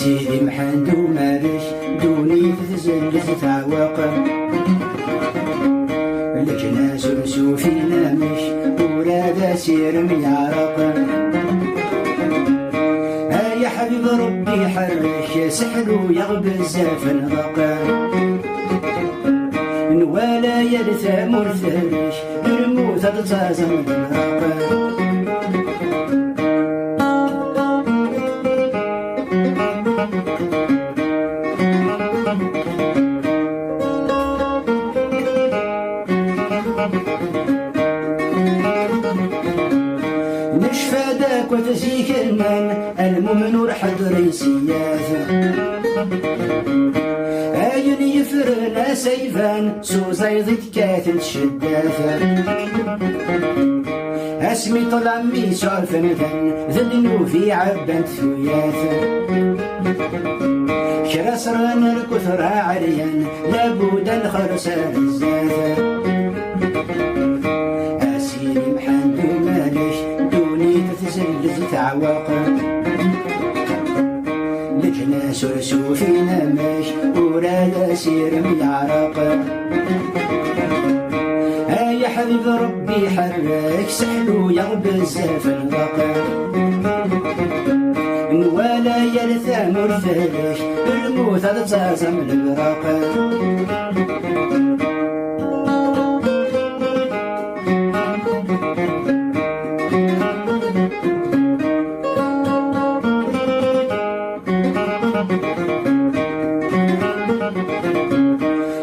سيدي محمد ومالش دوني تزلز تعوق الجناس وسوفينا مش وراد سير ميعرق يا حبيب ربي حرك سحلو يغبز في الغق ولا يرثى مرثلش الموت تتزازم بالرق نشفى داك وتزيك المن المؤمن ورحضر سياث عين يفرنا سيفان سو زيضت كاتل شداث اسمي طلع مي سعفن ذلنو في عبان ثوياث كرسران الكثر عريان لابد الخرسان الزاث اسيدي محمد ومالش دوني تتزلز تعوق لجنا سرسو فينا مش وراد سير ميعرق يا حبيب ربي حرك سحلو يغبز في الغق ولا يرثى مرثلش الموت تتزازم البراق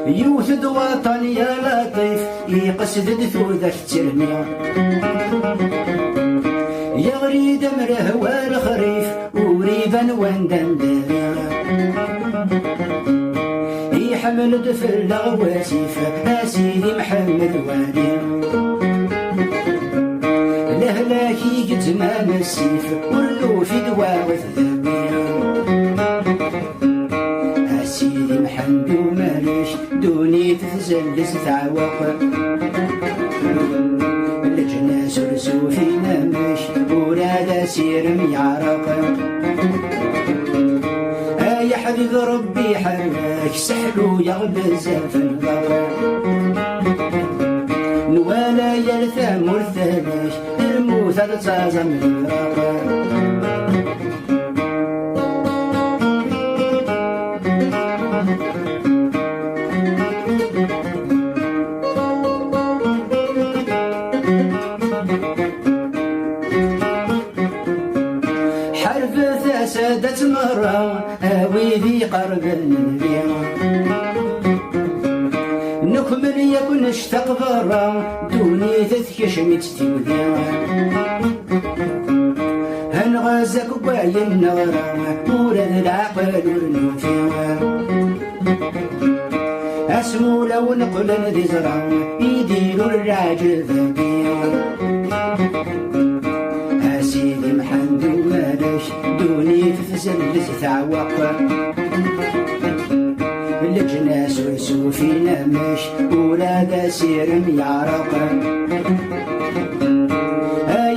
يوثد وطن يا لطيف يقصد ذوذك ترميا يغري دمره والخريف وريبا واندن داريا يحمل دفل غواسيف سيدي محمد وادي لهلاكي جتمام السيف ولو في دواوث ذبيا سيدي محمد ومالش دوني تتزلز تعوق لجنا سرسو فينا مش وراد سير ميعرق يا حبيب ربي حرك سحلو يغبز في الغرق ولا يرثى مرثلش الموت تتزازم الغرق سادت مرة ويدي قرب النبي نكمل يكون اشتاق برا دوني تذكش متتودي هنغازك وعي النغرة ورد العقل ورنوتي اسمو لو نقل ذي زرع يديروا الراجل ذبيع سيدي محمد ومالش دوني تتزلز تعوق لجنا سرسو فينا مش وراد سير ميعرق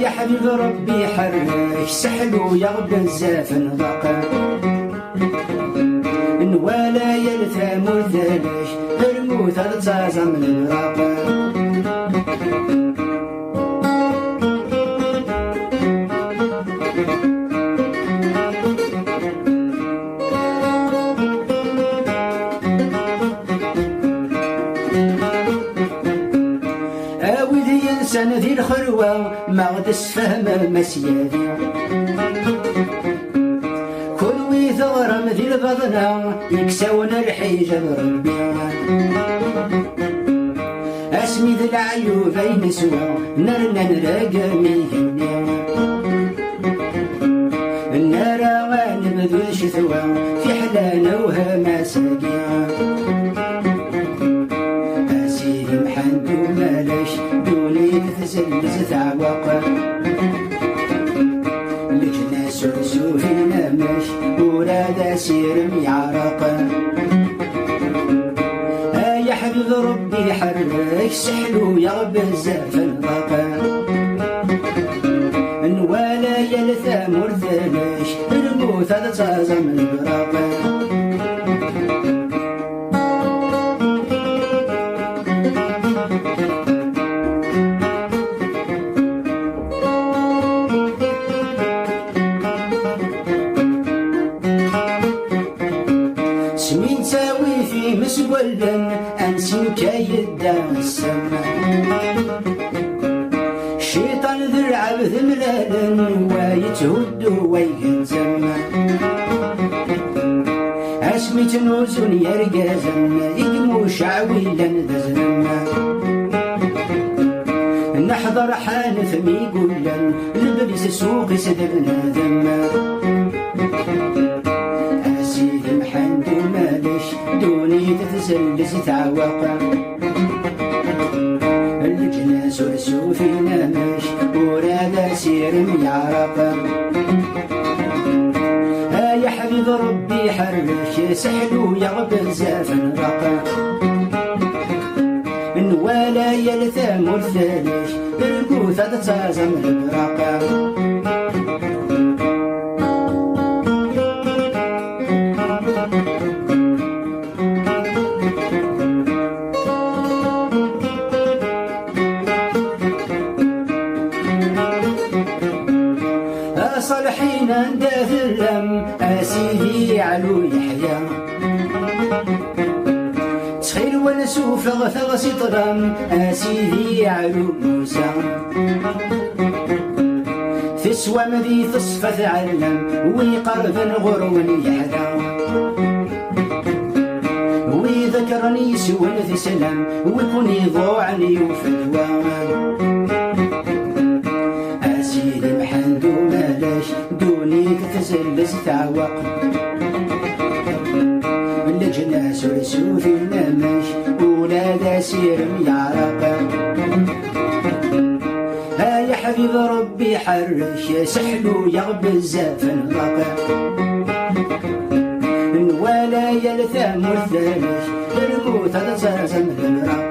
يا حبيب ربي حرك سحلو يغبز في الغق ولا يرثى مرثلش الموت تتزازم الغرق إنسان ذي الخلوة ما غدس فهم المسيادي كل ويثغرم ذي البضنة يكسون الحجاب ربي اسمي ذي العيوب ينسوى نرنا نلاقى ميهني النار وانبذو الشثوى في حلانا وهما ساقيا سيدي محمد ومالش دوني تتزلز تعوق لجنا سرسو فينا مش وراد سير ميعرق يا حبيب ربي حرك سحلو يغبز في الغق ولا يلثى مرثلش مالش الموت هذا تازم البراق سمين تاوي في مسقلن أنسين كايدا السماء الشيطان ذرع بذملالن ويتهد ويهزم اسمي تنوزن يرقازن يقمو شعويلا ذزنم نحضر حانث ميقولن البليس سوق سدرنا ذم أسيد محمد مالش دوني تتسلس تعوق الجناس ورسوفي نامش وراد سير يعرق يا حبيب ربي حرش سحلو يغبل زافن رق ولا يلثم الثلج الكوثة تتازم البراق صالحين انداث اللم اسيدي علو يحيى تخيل ونسوف غثغ سطرم اسيدي علو موسى تسوى مذي تصفى تعلم ويقرب غرو يحذى ويذكرني سوى تسلم ويكون يضوعني وفدوى أسيدي محمد مالش دوني تتسلس تعوق الجناس ورسوف نمش ولاد سير يعرق يا حبيب ربي حرش سحلو يغبل زافن رق ولا يلثم الثلج الموت تتزازم الرق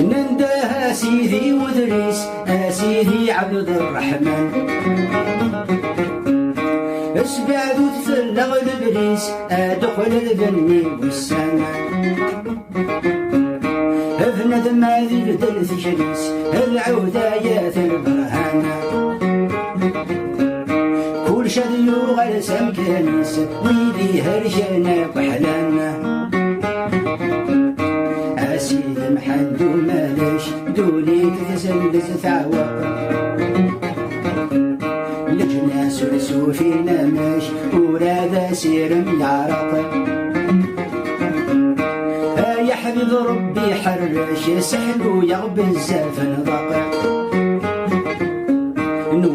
نندها سيدي ودريس سيدي عبد الرحمن اسبعد وتفلغ البريس ادخل البني والسنة افند ما ذي الدلث شريس العودايات البرهانة كل شد يوغل سمكانيس ويدي هرجانا وحلانا أسيد محمد مالش دوني تتسلس تعوق الجناس ورسوفي نمش وراد سير يعرق يا حبيب ربي حرش سحلو يغبل زافن ضق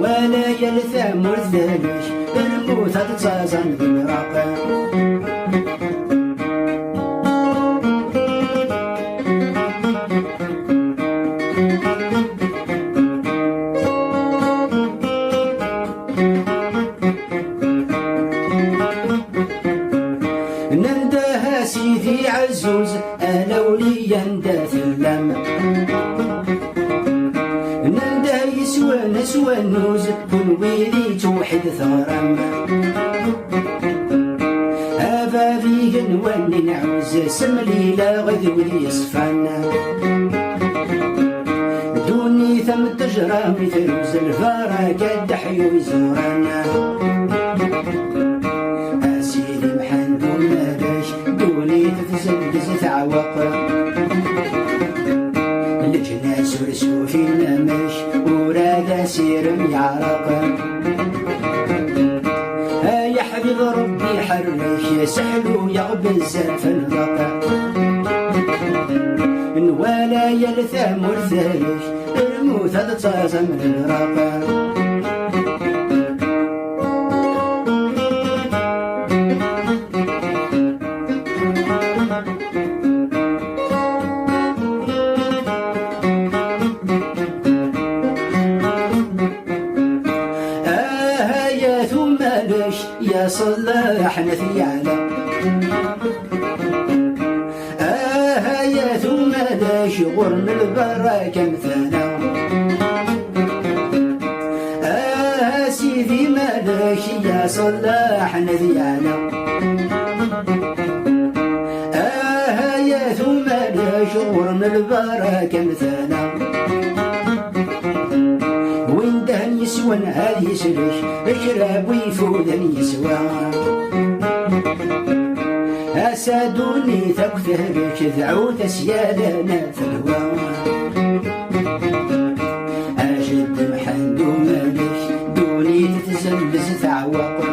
ولا يلثم الثلج الموت تتزازم بالمراق نندها سيدي عزوز لولي انداث اللم ننده يسوى نسوى النوز كن ويلي توحد ثغرم أبابي قنواني نعوز سملي لا غذولي يصفن دوني ثم تجرى مثلوز الفارة قد حيو يزورنا أسيدي محمد مالش دوني تتسلس تعوق الجناس ورسوفي نمش وراد سير يعرق يا حبيب ربي حرش سحلو يغبل زافن رق ولا يلثم الثلج الموت تتزازم الرق ثم مالش يا صلاح نثيانا يا ثم مالش غرم البركة مثانا سيدي مالش يا صلاح نثيانا يا ثم مالش غرم البركة مثانا وين دهن يسوى هذه يسلش اشرب ويفوذن يسوى أسادوني ثقفه بك ذعوت سيادنا في الهوى أجد محمد ومالك دوني تتزلز تعوق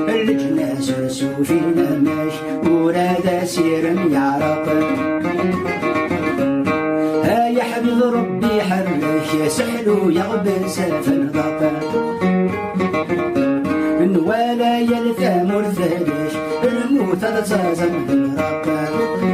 اللجنة سرسو في نماش وراد سير يعرق يا حبيب ربي حرش يا سحلو يغبس في الغطا ولا يلثم الثلج الموت تزازم بالرقا